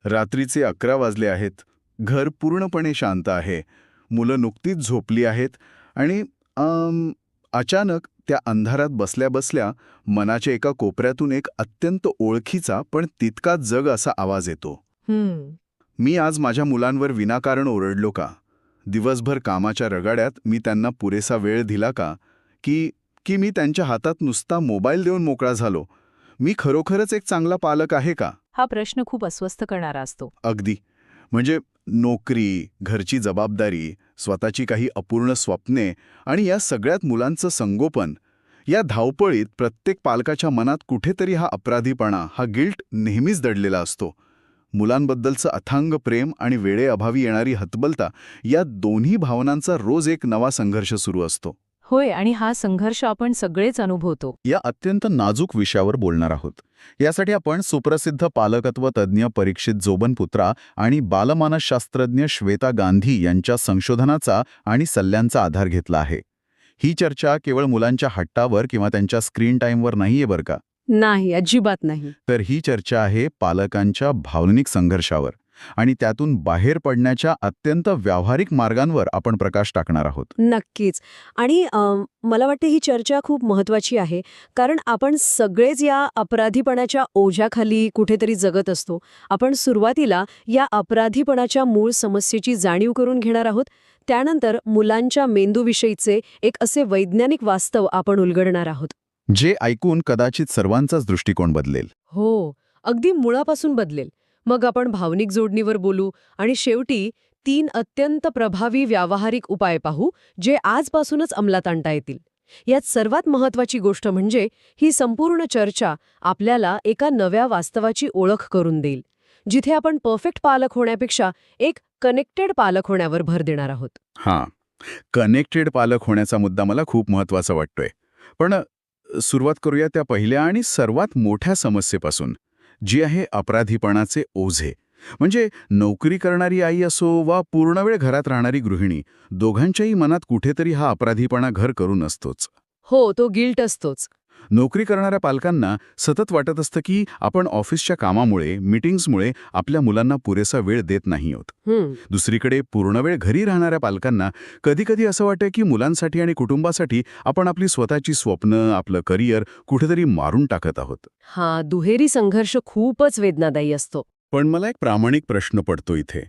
रात्रीचे 11 वाजले आहेत. घर पूर्णपणे शांत आहे. मुलं नुकतीच झोपली आहेत आणि अचानक त्या अंधारात बसल्या-बसल्या मनाच्या एका कोपऱ्यातून एक अत्यंत ओळखीचा पण तितकाच जग असा आवाज येतो. मी आज माझ्या मुलांवर विनाकारण ओरडलो का? दिवसभर कामाच्या रगाड्यात मी त्यांना पुरेसा वेळ दिला का? की मी त्यांच्या हातात नुसता मोबाईल देऊन मोकळा झालो? मी खरोखरच एक चांगला पालक आहे का? हा प्रश्न खूप अस्वस्थ करणारा असतो. अगदी. म्हणजे नोकरी, घरची जबाबदारी, स्वतःची काही अपूर्ण स्वप्ने आणि या सगळ्यात मुलांचं संगोपन, या धावपळीत प्रत्येक पालकाच्या मनात कुठेतरी हा अपराधीपणा, हा गिल्ट नेहमीच दडलेला असतो. मुलांबद्दलचं अथांग प्रेम आणि वेळेअभावी येणारी हतबलता, या दोन्ही भावनांचा रोज एक नवा संघर्ष सुरू असतो. होय, आणि हा संघर्ष आपण सगळेच अनुभवतो. या अत्यंत नाजूक विषयावर बोलणार आहोत. यासाठी आपण सुप्रसिद्ध पालकत्व तज्ज्ञ परीक्षित जोबनपुत्रा आणि बालमानसशास्त्रज्ञ श्वेता गांधी यांच्या संशोधनाचा आणि सल्ल्यांचा आधार घेतला आहे. ही चर्चा केवळ मुलांच्या हट्टावर किंवा त्यांच्या स्क्रीन टाईमवर नाहीये बरं का. नाही, अजिबात नाही. तर ही चर्चा आहे पालकांच्या भावनिक संघर्षावर आणि त्यातून बाहेर पडण्याच्या अत्यंत व्यावहारिक मार्गांवर आपण प्रकाश टाकणार आहोत. नक्कीच. आणि मला वाटते ही चर्चा खूप महत्वाची आहे, कारण आपण सगळेच या अपराधीपणाच्या ओझ्याखाली कुठेतरी जगत असतो. आपण सुरुवातीला या अपराधीपणाच्या मूळ समस्येची जाणीव करून घेणार आहोत. त्यानंतर मुलांच्या मेंदूविषयीचे एक असे वैज्ञानिक वास्तव आपण उलगडणार आहोत, जे ऐकून कदाचित सर्वांचाच दृष्टिकोन बदलेल. हो, अगदी मुळापासून बदलेल. मग आपण भावनिक जोडणीवर बोलू आणि शेवटी 3 अत्यंत प्रभावी व्यावहारिक उपाय पाहू, जे आजपासूनच अंमलात आणता येतील. यात सर्वात महत्वाची गोष्ट म्हणजे ही संपूर्ण चर्चा आपल्याला एका नव्या वास्तवाची ओळख करून देईल, जिथे आपण परफेक्ट पालक होण्यापेक्षा एक कनेक्टेड पालक होण्यावर भर देणार आहोत. हां, कनेक्टेड पालक होण्याचा मुद्दा मला खूप महत्त्वाचा वाटतोय. पण सुरुवात करूया त्या पहिल्या आणि सर्वात मोठ्या समस्येपासून, जी आहे अपराधीपणाचे ओझे. म्हणजे नोकरी करणारी आई असो वा पूर्णवेळ घरात राहणारी गृहिणी, दोघांच्याही मनात कुठेतरी हा अपराधीपणा घर करून असतोच. हो, तो गिल्ट असतोच. नोकरी करणाऱ्या पालकांना सतत वाटत असतं की आपण ऑफिसच्या कामामुळे, मीटिंग्समुळे आपल्या मुलांना पुरेसा वेळ देत नाही आहोत. दुसरीकडे पूर्णवेळ घरी राहणाऱ्या पालकांना कधीकधी असं वाटतं की मुलांसाठी आणि कुटुंबासाठी आपण आपली स्वतःची स्वप्न, आपलं करिअर कुठेतरी मारून टाकत आहोत. हा दुहेरी संघर्ष खूपच वेदनादायी असतो. पण मला एक प्रामाणिक प्रश्न पडतो इथे.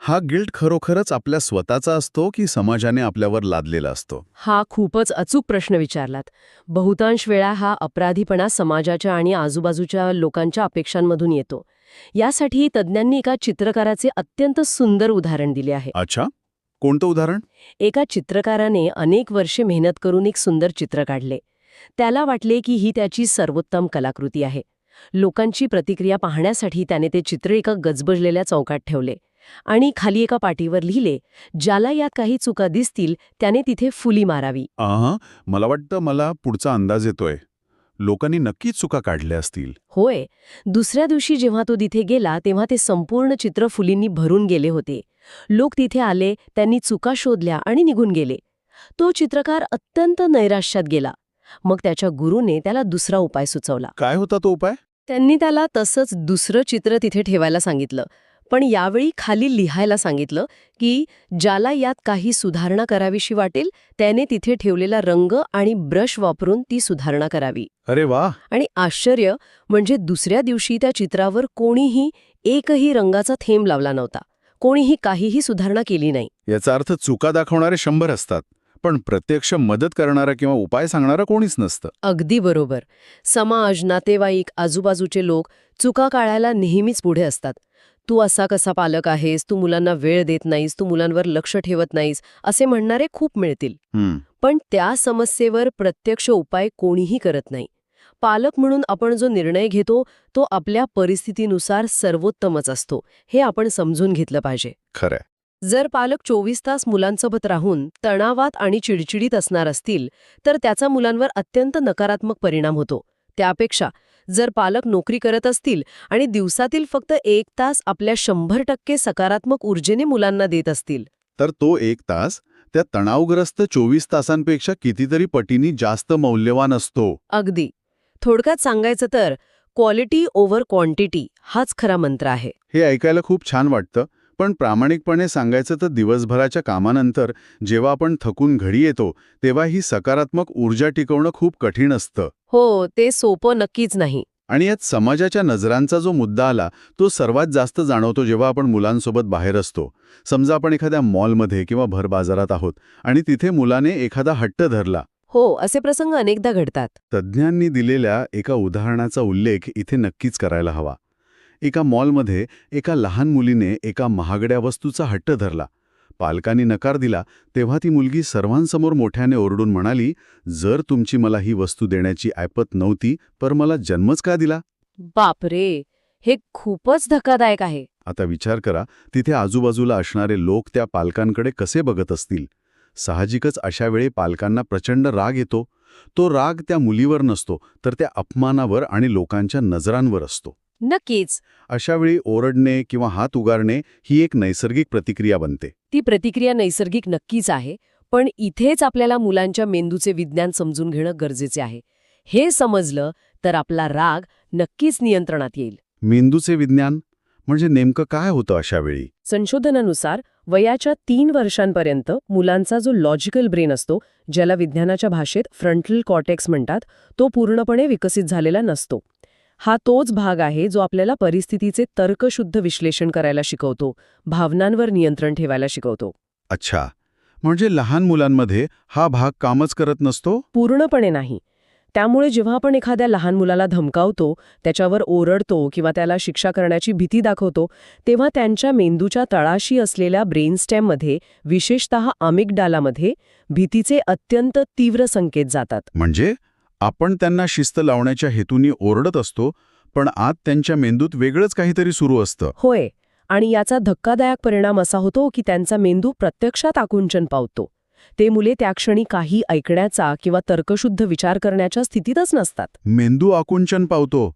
हा गिल्ट खरोखरच आपल्या स्वतःचा असतो की समाजाने आपल्यावर लादलेला असतो? हा खूपच अचूक प्रश्न विचारलात. बहुतांश वेळा हा अपराधीपणा समाजाच्या आणि आजूबाजूच्या लोकांच्या अपेक्षांमधून येतो. यासाठी तज्ज्ञांनी एका चित्रकाराचे अत्यंत सुंदर उदाहरण दिले आहे. अच्छा, कोणतं उदाहरण? एका चित्रकाराने अनेक वर्षे मेहनत करून एक सुंदर चित्र काढले. त्याला वाटले की ही त्याची सर्वोत्तम कलाकृती आहे. लोकांची प्रतिक्रिया पाहण्यासाठी त्याने ते चित्र एका गजबजलेल्या चौकात ठेवले आणि खाली एका पाटीवर लिहिले, ज्याला यात काही चुका दिसतील त्याने तिथे फुली मारावी. मला वाटतं मला पुढचा अंदाज येतोय. लोकांनी नक्कीच चुका काढल्या असतील. होय. दुसऱ्या दिवशी जेव्हा तो तिथे गेला तेव्हा ते संपूर्ण चित्र फुलींनी भरून गेले होते. लोक तिथे आले, त्यांनी चुका शोधल्या आणि निघून गेले. तो चित्रकार अत्यंत नैराश्यात गेला. मग त्याच्या गुरुने त्याला दुसरा उपाय सुचवला. काय होता तो उपाय? त्यांनी त्याला तसंच दुसरं चित्र तिथे ठेवायला सांगितलं, पण यावेळी खाली लिहायला सांगितलं की ज्याला यात काही सुधारणा करावीशी वाटेल त्याने तिथे ठेवलेला रंग आणि ब्रश वापरून ती सुधारणा करावी. अरे वा. आणि आश्चर्य म्हणजे दुसऱ्या दिवशी त्या चित्रावर कोणीही एकही रंगाचा थेंब लावला नव्हता. कोणीही काहीही सुधारणा केली नाही. याचा अर्थ चुका दाखवणारे 100 असतात, पण प्रत्यक्ष मदत करणारा किंवा उपाय सांगणारा कोणीच नसतं. अगदी बरोबर. समाज, नातेवाईक, आजूबाजूचे लोक चुका काढायला नेहमीच पुढे असतात. तू असा कसा पालक आहेस, तू मुलांना वेळ देत नाहीस, तू मुलांवर लक्ष ठेवत नाहीस, असे म्हणणारे खूप मिळतील. पण त्या समस्येवर प्रत्यक्ष उपाय कोणीही करत नाही. पालक म्हणून आपण जो निर्णय घेतो तो आपल्या परिस्थितीनुसार सर्वोत्तमच असतो, हे आपण समजून घेतलं पाहिजे. खरंय. जर पालक 24 तास मुलांसोबत राहून तणावात आणि चिडचिडीत असणार असतील तर त्याचा मुलांवर अत्यंत नकारात्मक परिणाम होतो. त्यापेक्षा जर पालक नोकरी करत असतील आणि दिवसातील फक्त 1 तास आपल्या 100% सकारात्मक ऊर्जेने मुलांना देत असतील, तर तो 1 तास त्या तणावग्रस्त 24 तासांपेक्षा कितीतरी पटींनी जास्त मौल्यवान असतो. अगदी. थोडक्यात सांगायचं तर क्वालिटी ओव्हर क्वांटिटी हाच खरा मंत्र आहे. हे ऐकायला खूप छान वाटतं, पण प्रामाणिकपणे सांगायचं तर दिवसभराच्या कामानंतर जेव्हा आपण थकून घरी येतो तेव्हा ही सकारात्मक ऊर्जा टिकवणं खूप कठीण असतं. हो, ते सोपं नक्कीच नाही. आणि यात समाजाच्या नजरांचा जो मुद्दा आला तो सर्वात जास्त जाणवतो जेव्हा आपण मुलांसोबत बाहेर असतो. समजा आपण एखाद्या मॉलमध्ये किंवा भर बाजारात आहोत आणि तिथे मुलाने एखादा हट्ट धरला. हो, असे प्रसंग अनेकदा घडतात. तज्ज्ञांनी दिलेल्या एका उदाहरणाचा उल्लेख इथे नक्कीच करायला हवा. एका मॉलमध्ये एका लहान मुलीने एका महागड्या वस्तूचा हट्ट धरला. पालकांनी नकार दिला तेव्हा ती मुलगी सर्वांसमोर मोठ्याने ओरडून म्हणाली, जर तुमची मला ही वस्तू देण्याची ऐपत नव्हती तर मला जन्मच का दिला? बापरे, हे खूपच धक्कादायक आहे. आता विचार करा, तिथे आजूबाजूला असणारे लोक त्या पालकांकडे कसे बघत असतील. साहजिकच अशा वेळी पालकांना प्रचंड राग येतो. तो राग त्या मुलीवर नसतो तर त्या अपमानावर आणि लोकांच्या नजरांवर असतो. नक्कीच. अशा वेळी ओरडणे किंवा हात उगारणे ही एक नैसर्गिक प्रतिक्रिया बनते. ती प्रतिक्रिया नैसर्गिक नक्कीच आहे, पण इथेच आपल्याला मुलांच्या मेंदूचे विज्ञान समजून घेणं गरजेचे आहे. हे समजलं तर आपला राग नक्कीच नियंत्रणात येईल. मेंदूचे विज्ञान म्हणजे नेमकं काय होतं अशा वेळी? संशोधनानुसार वयाच्या 3 वर्षांपर्यंत मुलांचा जो लॉजिकल ब्रेन असतो, ज्याला विज्ञानाच्या भाषेत फ्रंटल कॉर्टेक्स म्हणतात, तो पूर्णपणे विकसित झालेला नसतो. हा तोच भाग आहे जो आपल्याला परिस्थितीचे तर्कशुद्ध विश्लेषण करायला शिकवतो, भावनांवर नियंत्रण ठेवायला शिकवतो. अच्छा, म्हणजे लहान मुलांमध्ये हा भाग कामच करत नसतो? पूर्णपणे नाही. त्यामुळे जेव्हा आपण एखाद्या लहान मुलाला धमकावतो, त्याच्यावर ओरडतो किंवा त्याला शिक्षा करण्याची भीती दाखवतो, तेव्हा त्यांच्या मेंदूच्या तळाशी असलेल्या ब्रेनस्टेममध्ये, विशेषतः अमिगडालामध्ये, भीतीचे अत्यंत तीव्र संकेत जातात. म्हणजे आपण त्यांना शिस्त लावण्याच्या हेतूने ओरडत असतो, पण आत त्यांच्या मेंदूत वेगळंच काहीतरी सुरू असतं. होय, आणि याचा धक्कादायक परिणाम असा होतो की त्यांचा मेंदू प्रत्यक्षात आकुंचन पावतो. ते मुले त्या क्षणी काही ऐकण्याचा किंवा तर्कशुद्ध विचार करण्याच्या स्थितीतच नसतात. मेंदू आकुंचन पावतो,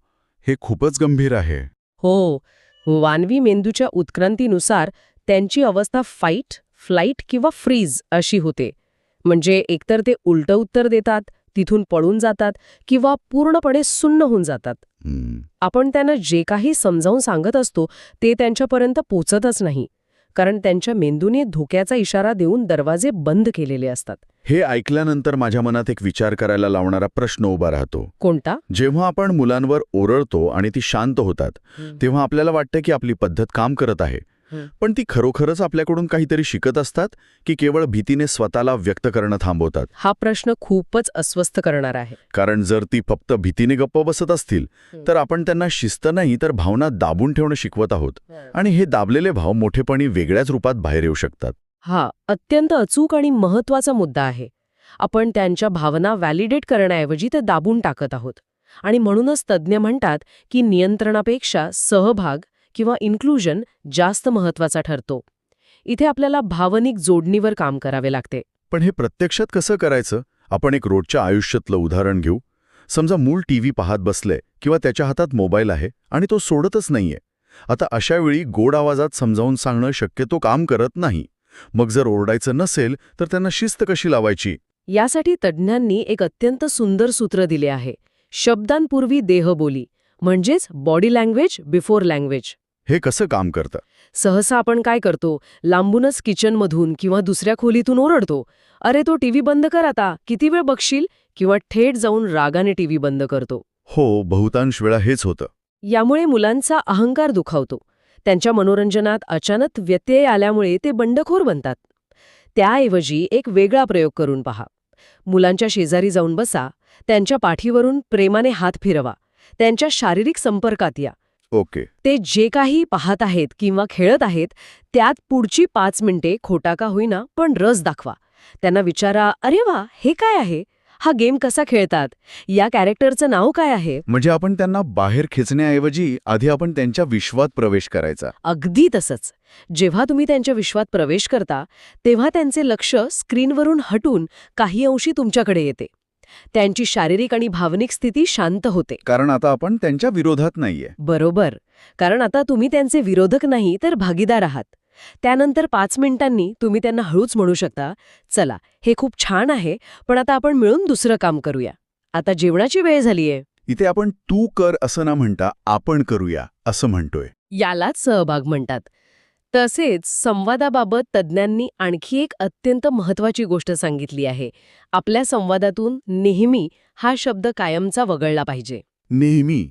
हे खूपच गंभीर आहे. हो, मानवी मेंदूच्या उत्क्रांतीनुसार त्यांची अवस्था फाईट, फ्लाईट किंवा फ्रीज अशी होते. म्हणजे एकतर ते उलटं उत्तर देतात, तिथून पळून जातात किंवा पूर्णपणे सुन्न होऊन जातात. आपण त्यांना जे काही समजावून सांगत असतो ते त्यांच्यापर्यंत पोचतच नाही, कारण त्यांच्या मेंदूने धोक्याचा इशारा देऊन दरवाजे बंद केलेले असतात. हे ऐकल्यानंतर माझ्या मनात एक विचार करायला लावणारा प्रश्न उभा राहतो. कोणता? जेव्हा आपण मुलांवर ओरडतो आणि ती शांत होतात, तेव्हा आपल्याला वाटतं की आपली पद्धत काम करत आहे. पण ती खरोखरच आपल्याकडून काहीतरी शिकत असतात की केवळ भीतीने स्वतःला व्यक्त करणं थांबवतात? हा प्रश्न खूपच अस्वस्थ करणार आहे. कारण जर ती फक्त भीतीने गप्प बसत असतील तर आपण त्यांना शिस्त नाही तर भावना दाबून ठेवणं शिकवत आहोत. आणि हे दाबलेले भाव मोठेपणी वेगळ्याच रूपात बाहेर येऊ शकतात. हा अत्यंत अचूक आणि महत्त्वाचा मुद्दा आहे. आपण त्यांच्या भावना व्हॅलिडेट करण्याऐवजी ते दाबून टाकत आहोत. आणि म्हणूनच तज्ज्ञ म्हणतात की नियंत्रणापेक्षा सहभाग किंवा इन्क्लुजन जास्त महत्त्वाचा ठरतो. इथे आपल्याला भावनिक जोडणीवर काम करावे लागते. पण हे प्रत्यक्षात कसं करायचं? आपण एक रोजच्या आयुष्यातलं उदाहरण घेऊ. समजा मूल टीव्ही पाहत बसलंय किंवा त्याच्या हातात मोबाईल आहे आणि तो सोडतच नाहीये. आता अशा वेळी गोड आवाजात समजावून सांगणं शक्यतो काम करत नाही. मग जर ओरडायचं नसेल तर त्यांना शिस्त कशी लावायची? यासाठी तज्ज्ञांनी एक अत्यंत सुंदर सूत्र दिले आहे. शब्दांपूर्वी देहबोली, म्हणजेच बॉडी लँग्वेज बिफोर लँग्वेज. हे कसं काम करतं? सहसा आपण काय करतो, लांबूनच किचनमधून किंवा दुसऱ्या खोलीतून ओरडतो, अरे तो टीव्ही बंद कर आता, किती वेळ बघशील, किंवा थेट जाऊन रागाने टीव्ही बंद करतो. हो, बहुतांश वेळा हेच होतं. यामुळे मुलांचा अहंकार दुखावतो. त्यांच्या मनोरंजनात अचानक व्यत्यय आल्यामुळे ते बंडखोर बनतात. त्याऐवजी एक वेगळा प्रयोग करून पहा. मुलांच्या शेजारी जाऊन बसा, त्यांच्या पाठीवरून प्रेमाने हात फिरवा, त्यांच्या शारीरिक संपर्कात या. ओके. ते जे काही पाहत आहेत किंवा खेळत आहेत त्यात पुढची 5 मिनिटे खोटा का होईना पण रस दाखवा. त्यांना विचारा, अरे वा, हे काय आहे, हा गेम कसा खेळतात, या कॅरेक्टरचं नाव काय आहे. म्हणजे आपण त्यांना बाहेर खेचण्याऐवजी आधी आपण त्यांच्या विश्वात प्रवेश करायचा. अगदी तसंच. जेव्हा तुम्ही त्यांच्या विश्वात प्रवेश करता तेव्हा त्यांचे लक्ष स्क्रीनवरून हटून काही अंशी तुमच्याकडे येते. त्यांची शारीरिक आणि भावनिक स्थिती शांत होते. कारण आता आपण त्यांच्या विरोधात नाहीये. बरोबर. कारण आता तुम्ही त्यांचे विरोधक नाही तर भागीदार आहात. त्यानंतर 5 मिनिटांनी तुम्ही त्यांना हळूच म्हणू शकता, चला हे खूप छान आहे, पण आता आपण मिळून दुसरं काम करूया. आता जेवणाची वेळ झालीये. इथे आपण तू कर असं न म्हणता आपण करूया असं म्हणतोय. यालाच सहभाग म्हणतात. तसेच संवादाबाबत तज्ज्ञांनी आणखी एक अत्यंत महत्त्वाची गोष्ट सांगितली आहे. आपल्या संवादातून नेहमी हा शब्द कायमचा वगळला पाहिजे. नेहमी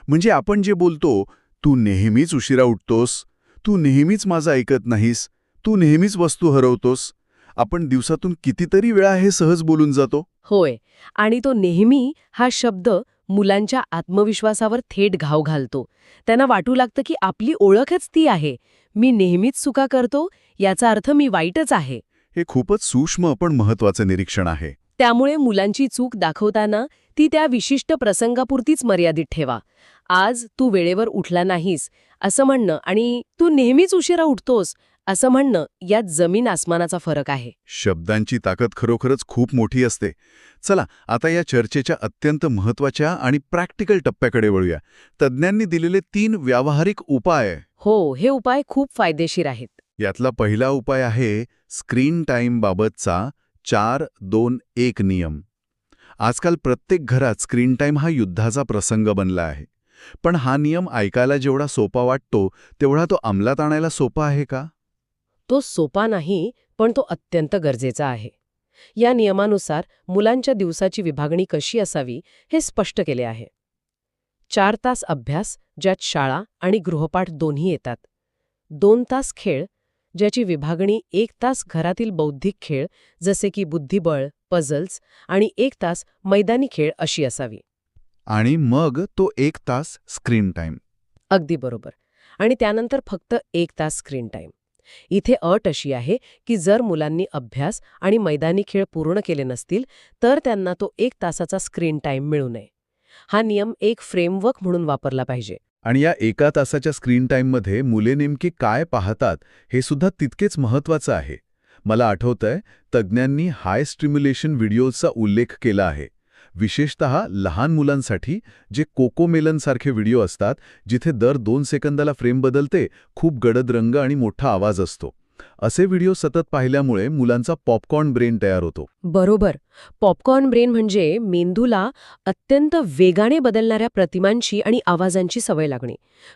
म्हणजे आपण जे बोलतो, तू नेहमीच उशिरा उठतोस, तू नेहमीच माझं ऐकत नाहीस, तू नेहमीच वस्तू हरवतोस, आपण दिवसातून कितीतरी वेळा हे सहज बोलून जातो. होय, आणि तो नेहमी हा शब्द मुलांच्या आत्मविश्वासावर थेट घाव घालतो. त्यांना वाटू लागतं की आपली ओळखच ती आहे. मी नेहमीच चुका करतो याचा अर्थ मी वाईटच आहे. हे खूपच सूक्ष्म पण महत्वाचं निरीक्षण आहे. त्यामुळे मुलांची चूक दाखवताना ती त्या विशिष्ट प्रसंगापुरतीच मर्यादित ठेवा. आज तू वेळेवर उठला नाहीस असं म्हणणं आणि तू नेहमीच उशिरा उठतोस असं म्हणणं यात जमीन आसमानाचा फरक आहे. शब्दांची ताकद खरोखरच खूप मोठी असते. चला आता या चर्चेच्या अत्यंत महत्वाच्या आणि प्रॅक्टिकल टप्प्याकडे वळूया. तज्ज्ञांनी दिलेले 3 व्यावहारिक उपाय. हो, हे उपाय खूप फायदेशीर आहेत. यातला पहिला उपाय आहे स्क्रीन टाईम बाबतचा 4-2-1 नियम. आजकाल प्रत्येक घरात स्क्रीन टाईम हा युद्धाचा प्रसंग बनला आहे. पण हा नियम ऐकायला जेवढा सोपा वाटतो तेवढा तो अंमलात आणायला सोपा आहे का? तो सोपा नाही, पण तो अत्यंत गरजेचा आहे. या नियमानुसार मुलांच्या दिवसाची विभागणी कशी असावी हे स्पष्ट केले आहे. 4 तास अभ्यास, ज्यात शाळा आणि गृहपाठ दोन्ही येतात. 2 तास खेळ, ज्याची विभागणी 1 तास घरातील बौद्धिक खेळ जसे की बुद्धिबळ, पझल्स आणि 1 तास मैदानी खेळ अशी असावी. आणि मग तो 1 तास स्क्रीन टाईम. अगदी बरोबर. आणि त्यानंतर फक्त 1 तास स्क्रीन टाईम. इथे अट अशी आहे की जर मुलांनी अभ्यास आणि मैदानी खेळ पूर्ण केले नसतील तर त्यांना तो 1 तासाचा स्क्रीन टाईम मिळू नये. हा नियम एक फ्रेमवर्क म्हणून वापरला पाहिजे. आणि या 1 तासाच्या स्क्रीन टाईममध्ये मुले नेमकी काय पाहतात हे सुद्धा तितकेच महत्वाचं आहे. मला आठवतंय तज्ज्ञांनी हाय स्टिम्युलेशन व्हिडिओचा उल्लेख केला आहे. विशेषतः लहान मुलांसाठी जे कोकोमेलनसारखे व्हिडिओ असतात जिथे दर 2 सेकंदाला फ्रेम बदलते, खूप गडद रंग आणि मोठा आवाज असतो. असे व्हिडिओ सतत पाहिल्यामुळे मुलांचा पॉपकॉर्न ब्रेन तयार होतो. बरोबर. पॉपकॉर्न ब्रेन म्हणजे मेंदूला अत्यंत वेगाने बदलणाऱ्या प्रतिमांची आणि आवाजांची सवय लागणे.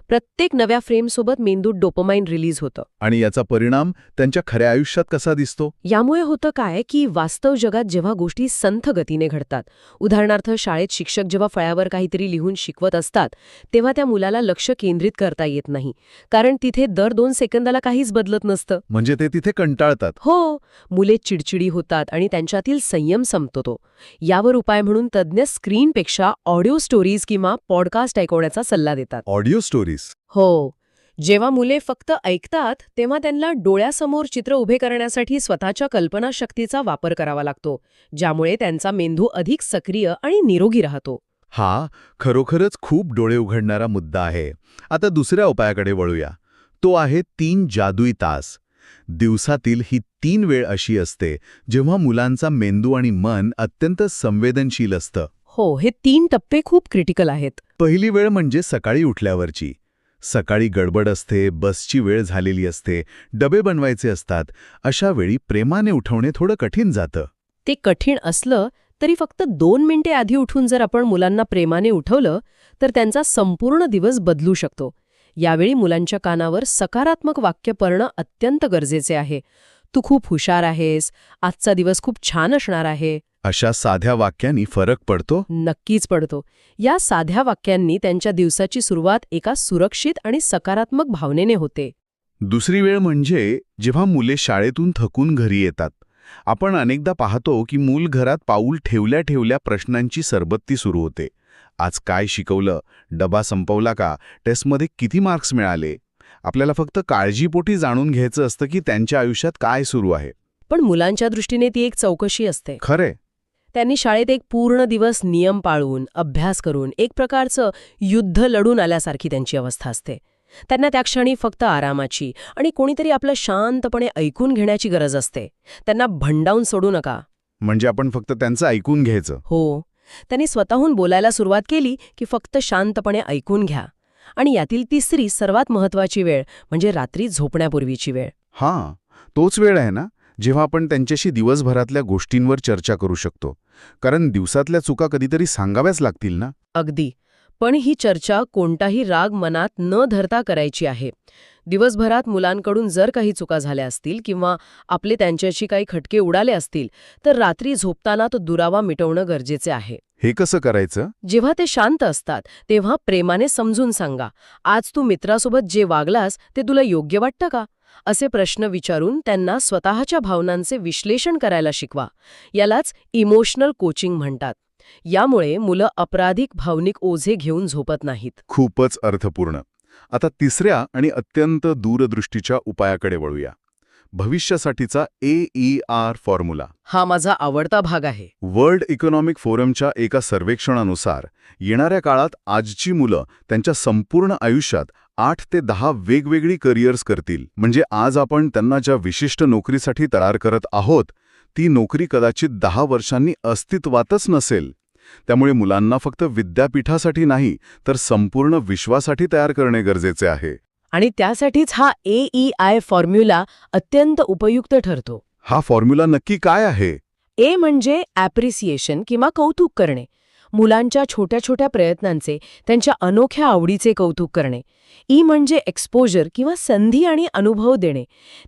प्रत्येक नव्या फ्रेमसोबत मेंदूत डोपामाइन रिलीज होतं. आणि याचा परिणाम त्यांच्या खऱ्या आयुष्यात कसा दिसतो? यामुळे होतं काय की वास्तव जगात जेव्हा गोष्टी संथ गतीने घडतात, उदाहरणार्थ शाळेत शिक्षक जेव्हा फळ्यावर काहीतरी लिहून शिकवत असतात तेव्हा त्या मुलाला लक्ष केंद्रित करता येत नाही, कारण तिथे दर 2 सेकंदाला काहीच बदलत नसतं. म्हणजे ते तिथे कंटाळतात. हो, मुले चिडचिडी होतात आणि त्यांच्यातील संयम संपतो. यावर उपाय म्हणून तज्ज्ञ स्क्रीनपेक्षा ऑडिओ स्टोरीज किंवा पॉडकास्ट ऐकवण्याचा सल्ला देतात. Audio stories. हो, जेव्हा मुले फक्त ऐकतात तेव्हा त्यांना डोळ्यासमोर चित्र उभे करण्यासाठी स्वतःच्या कल्पनाशक्तीचा वापर करावा लागतो, ज्यामुळे त्यांचा मेंदू अधिक सक्रिय आणि निरोगी राहतो. हा खरोखरच खूप डोळे उघडणारा मुद्दा आहे. आता दुसऱ्या उपायाकडे वळूया. तो आहे 3 जादुई तास. दिवसातील ही 3 वेळ अशी असते जेव्हा मुलांचा मेंदू आणि मन अत्यंत संवेदनशील असतं. हो, हे 3 टप्पे खूप क्रिटिकल आहेत. पहिली वेळ म्हणजे सकाळी उठल्यावरची. सकाळी गडबड असते, बसची वेळ झालेली असते, डबे बनवायचे असतात. अशा वेळी प्रेमाने उठवणे थोडं कठीण जातं. ते कठीण असलं तरी फक्त 2 मिनिटे आधी उठून जर आपण मुलांना प्रेमाने उठवलं तर त्यांचा संपूर्ण दिवस बदलू शकतो. यावेळी मुलांच्या कानावर सकारात्मक वाक्य पडणं अत्यंत गरजेचे आहे. तू खूप हुशार आहेस, आजचा दिवस खूप छान असणार आहे. अशा साध्या वाक्यांनी फरक पडतो. नक्कीच पडतो. या साध्या वाक्यांनी त्यांच्या दिवसाची सुरुवात एका सुरक्षित आणि सकारात्मक भावनेने होते. दुसरी वेळ म्हणजे जेव्हा मुले शाळेतून थकून घरी येतात. आपण अनेकदा पाहतो की मूल घरात पाऊल ठेवल्या ठेवल्या प्रश्नांची सरबत्ती सुरू होते. आज काय शिकवलं, डबा संपवला का, टेस्टमध्ये किती मार्क्स मिळाले. आपल्याला फक्त काळजीपोटी जाणून घ्यायचं असतं की त्यांच्या आयुष्यात काय सुरू आहे. पण मुलांच्या दृष्टीने ती एक चौकशी असते. खरे, त्यांनी शाळेत एक पूर्ण दिवस नियम पाळून, अभ्यास करून, एक प्रकारचं युद्ध लढून आल्यासारखी त्यांची अवस्था असते. त्यांना त्या क्षणी फक्त आरामाची आणि कोणीतरी आपलं शांतपणे ऐकून घेण्याची गरज असते. त्यांना भंडावून सोडू नका. म्हणजे आपण फक्त त्यांचं ऐकून घ्यायचं. हो, त्यांनी स्वतःहून बोलायला सुरुवात केली की फक्त शांतपणे ऐकून घ्या. आणि यातील तिसरी सर्वात महत्त्वाची वेळ म्हणजे रात्री झोपण्यापूर्वीची वेळ. हां, तोच वेळ आहे ना जेव्हा आपण त्यांच्याशी दिवसभरातल्या गोष्टींवर चर्चा करू शकतो. कारण दिवसातल्या चुका कधीतरी सांगाव्याच लागतील ना. अगदी. पण ही चर्चा कोणताही राग मनात न धरता करायची आहे. दिवसभरात मुलांकडून जर काही चुका झाल्या असतील किंवा आपले त्यांच्याशी काही खटके उडाले असतील तर रात्री झोपताना तो दुरावा मिटवणं गरजेचे आहे. हे कसं करायचं? जेव्हा ते शांत असतात तेव्हा प्रेमाने समजून सांगा, आज तू मित्रासोबत जे वागलास ते तुला योग्य वाटतं का? असे प्रश्न विचारून त्यांना स्वतःच्या भावनांचे विश्लेषण करायला शिकवा. यालाच इमोशनल कोचिंग म्हणतात. यामुळे मुलं अपराधिक भावनिक ओझे घेऊन झोपत नाहीत. खूपच अर्थपूर्ण. आता तिसऱ्या आणि अत्यंत दूरदृष्टीच्या उपायाकडे वळूया. भविष्यासाठीचा AER फॉर्म्युला. हा माझा आवडता भाग आहे. वर्ल्ड इकॉनॉमिक फोरमच्या एका सर्वेक्षणानुसार येणाऱ्या काळात आजची मुलं त्यांच्या संपूर्ण आयुष्यात 8 ते 10 वेगवेगळी करिअर्स करतील. म्हणजे आज आपण त्यांना ज्या विशिष्ट नोकरीसाठी तयार करत आहोत ती नोकरी कदाचित 10 वर्षांनी अस्तित्वातच नसेल. त्यामुळे मुलांना फक्त विद्यापीठासाठी नाही तर संपूर्ण विश्वासाठी तयार करणे गरजेचे आहे. आणि त्यासाठीच हा AEI फॉर्म्युला अत्यंत उपयुक्त ठरतो. हा फॉर्म्युला नक्की काय आहे? ए म्हणजे ॲप्रिसिएशन किंवा कौतुक करणे. मुलांच्या छोट्या छोट्या प्रयत्नांचे, त्यांच्या अनोख्या आवडीचे कौतुक करणे. ई म्हणजे एक्सपोजर किंवा संधी आणि अनुभव देणे.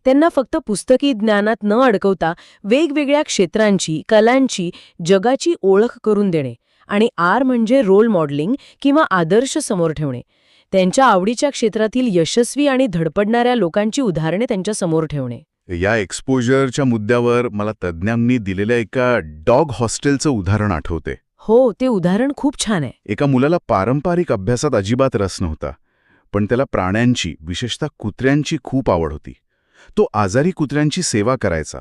त्यांना फक्त पुस्तकी ज्ञानात न अडकवता वेगवेगळ्या क्षेत्रांची, कलांची, जगाची ओळख करून देणे. आणि आर म्हणजे रोल मॉडेलिंग किंवा आदर्श समोर ठेवणे. त्यांच्या आवडीच्या क्षेत्रातील यशस्वी आणि धडपडणाऱ्या लोकांची उदाहरणे त्यांच्या समोर ठेवणे. या एक्सपोजरच्या मुद्द्यावर मला तज्ज्ञांनी दिलेल्या एका डॉग हॉस्टेलचं उदाहरण आठवते. हो, ते उदाहरण खूप छान आहे. एका मुलाला पारंपरिक अभ्यासात अजिबात रस नव्हता, पण त्याला प्राण्यांची, विशेषतः कुत्र्यांची खूप आवड होती. तो आजारी कुत्र्यांची सेवा करायचा.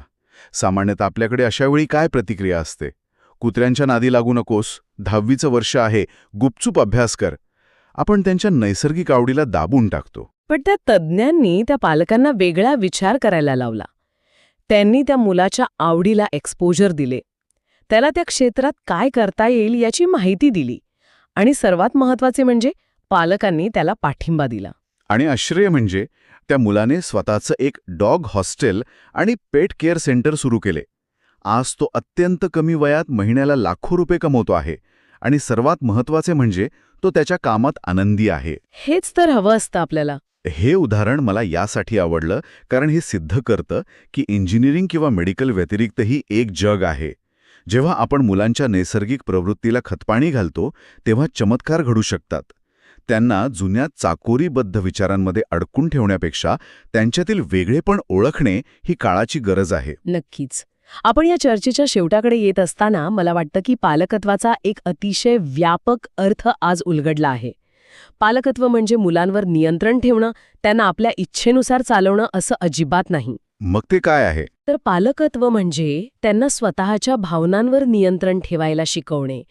सामान्यतः आपल्याकडे अशावेळी काय प्रतिक्रिया असते? कुत्र्यांच्या नादी लागू नकोस, 10वीचं वर्ष आहे, गुपचूप अभ्यास कर. आपण त्यांच्या नैसर्गिक आवडीला दाबून टाकतो. पण त्या तज्ज्ञांनी त्या पालकांना वेगळा विचार करायला लावला. त्यांनी त्या मुलाच्या आवडीला एक्सपोजर दिले. त्याला त्या क्षेत्रात काय करता येईल याची माहिती दिली. आणि सर्वात महत्त्वाचे म्हणजे पालकांनी त्याला पाठिंबा दिला. आणि आश्चर्य म्हणजे त्या मुलाने स्वतःचं एक डॉग हॉस्टेल आणि पेट केअर सेंटर सुरू केले. आज तो अत्यंत कमी वयात महिन्याला लाखो रुपये कमवतो आहे. आणि सर्वात महत्त्वाचे म्हणजे तो त्याच्या कामात आनंदी आहे. हेच तर हवं असतं आपल्याला. हे उदाहरण मला यासाठी आवडलं कारण हे सिद्ध करतं की इंजिनिअरिंग किंवा मेडिकल व्यतिरिक्तही एक जग आहे. जेव्हा आपण मुलांच्या नैसर्गिक प्रवृत्तीला खतपाणी घालतो तेव्हा चमत्कार घडू शकतात. त्यांना जुन्या चाकोरीबद्ध विचारांमध्ये अडकून ठेवण्यापेक्षा त्यांच्यातील वेगळेपण ओळखणे ही काळाची गरज आहे. नक्कीच. आपण या चर्चेच्या शेवटाकडे येत असताना मला वाटतं की पालकत्वाचा एक अतिशय व्यापक अर्थ आज उलगडला आहे. पालकत्व म्हणजे मुलांवर नियंत्रण ठेवणं, त्यांना आपल्या इच्छेनुसार चालवणं असं अजिबात नाही. मग ते काय आहे? तर पालकत्व म्हणजे त्यांना स्वतःच्या भावनांवर नियंत्रण ठेवायला शिकवणे.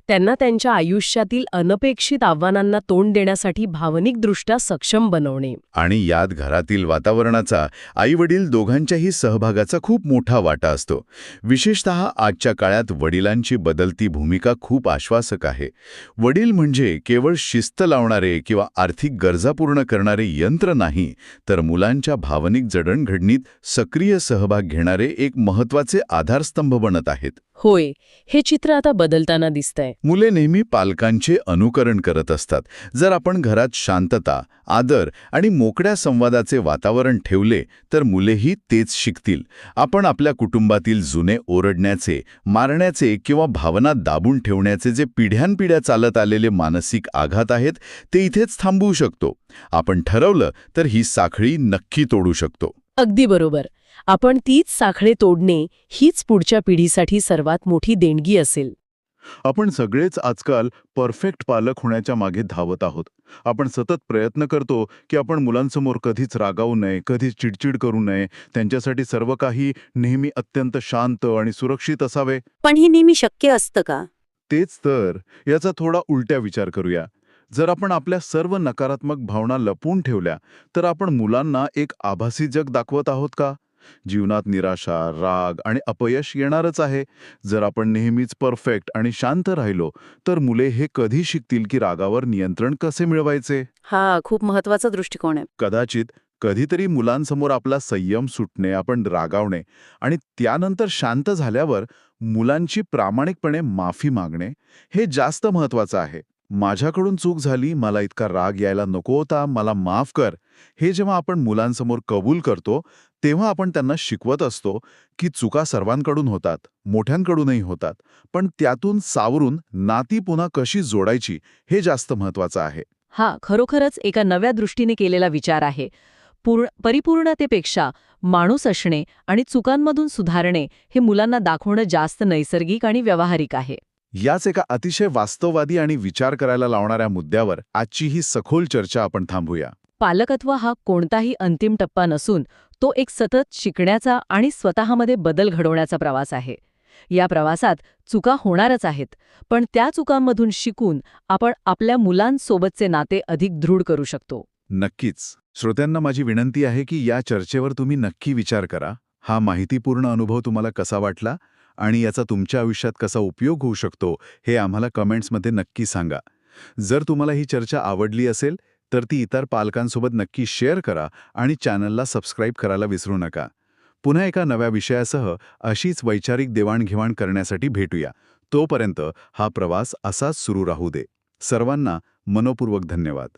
त्यांना त्यांच्या आयुष्यातील अनपेक्षित आव्हानांना तोंड देण्यासाठी भावनिकदृष्ट्या सक्षम बनवणे. आणि यात घरातील वातावरणाचा, आईवडील दोघांच्याही सहभागाचा खूप मोठा वाटा असतो. विशेषतः आजच्या काळात वडिलांची बदलती भूमिका खूप आश्वासक आहे. वडील म्हणजे केवळ शिस्त लावणारे किंवा आर्थिक गरजा पूर्ण करणारे यंत्र नाही, तर मुलांच्या भावनिक जडणघडणीत सक्रिय सहभाग घेणारे एक महत्त्वाचे आधारस्तंभ बनत आहेत. होय, हे चित्र आता बदलताना दिसतंय. मुले नेहमी पालकांचे अनुकरण करत असतात. जर आपण घरात शांतता, आदर आणि मोकळ्या संवादाचे वातावरण ठेवले तर मुलेही तेच शिकतील. आपण आपल्या कुटुंबातील जुने ओरडण्याचे, मारण्याचे किंवा भावना दाबून ठेवण्याचे जे पिढ्यानपिढ्या चालत आलेले मानसिक आघात आहेत ते इथेच थांबवू शकतो. आपण ठरवलं तर ही साखळी नक्की तोडू शकतो. अगदी बरोबर. आपण तीच साखळे तोडणे हीच पुढच्या पिढीसाठी सर्वात मोठी देणगी असेल. आपण सगळेच आजकाल परफेक्ट पालक होण्याच्या मागे धावत आहोत. आपण सतत प्रयत्न करतो की आपण मुलांसमोर कधीच रागावू नये, कधीच चिडचिड करू नये, त्यांच्यासाठी सर्व काही नेहमी अत्यंत शांत आणि सुरक्षित असावे. पण हे नेहमी शक्य असतं का? तेच तर. याचा थोडा उलट्या विचार करूया. जर आपण आपल्या सर्व नकारात्मक भावना लपवून ठेवल्या तर आपण मुलांना एक आभासी जग दाखवत आहोत का? जीवनात निराशा, राग आणि अपयश येणारच आहे. जर आपण नेहमीच परफेक्ट आणि शांत राहिलो तर मुले हे कधी शिकतील की रागावर नियंत्रण कसे मिळवायचे? हा खूप महत्वाचा दृष्टिकोन आहे. कदाचित कधीतरी मुलांसमोर आपला संयम सुटणे, आपण रागावणे आणि त्यानंतर शांत झाल्यावर मुलांची प्रामाणिकपणे माफी मागणे हे जास्त महत्वाचं आहे. माझ्याकडून चूक झाली, मला इतका राग यायला नको होता, मला माफ कर, हे जेव्हा आपण मुलांसमोर कबूल करतो तेव्हा आपण त्यांना शिकवत असतो की चुका सर्वांकडून होतात, मोठ्यांकडूनही होतात, पण त्यातून सावरून नाती पुन्हा कशी जोडायची हे जास्त महत्वाचं आहे. हा खरोखरच एका नव्या दृष्टीने केलेला विचार आहे. परिपूर्णतेपेक्षा माणूस असणे आणि चुकांमधून सुधारणे हे मुलांना दाखवणं जास्त नैसर्गिक आणि व्यावहारिक आहे. याच एका अतिशय वास्तववादी आणि विचार करायला लावणाऱ्या मुद्द्यावर आजची ही सखोल चर्चा आपण थांबूया. पालकत्व हा कोणताही अंतिम टप्पा नसून तो एक सतत शिकण्याचा आणि स्वतःमध्ये बदल घडवण्याचा प्रवास आहे. या प्रवासात चुका होणारच आहेत, पण त्या चुकांमधून शिकून आपण आपल्या मुलांसोबतचे नाते अधिक दृढ करू शकतो. नक्कीच. श्रोत्यांना माझी विनंती आहे की या चर्चेवर तुम्ही नक्की विचार करा. हा माहितीपूर्ण अनुभव तुम्हाला कसा वाटला आणि याचा तुमच्या आयुष्यात कसा उपयोग होऊ शकतो हे आम्हाला कमेंट्समध्ये नक्की सांगा. जर तुम्हाला ही चर्चा आवडली असेल तर ती इतर पालकांसोबत नक्की शेअर करा आणि चॅनलला सबस्क्राईब करायला विसरू नका. पुन्हा एका नव्या विषयासह अशीच वैचारिक देवाणघेवाण करण्यासाठी भेटूया. तोपर्यंत हा प्रवास असाच सुरू राहू दे. सर्वांना मनोपूर्वक धन्यवाद.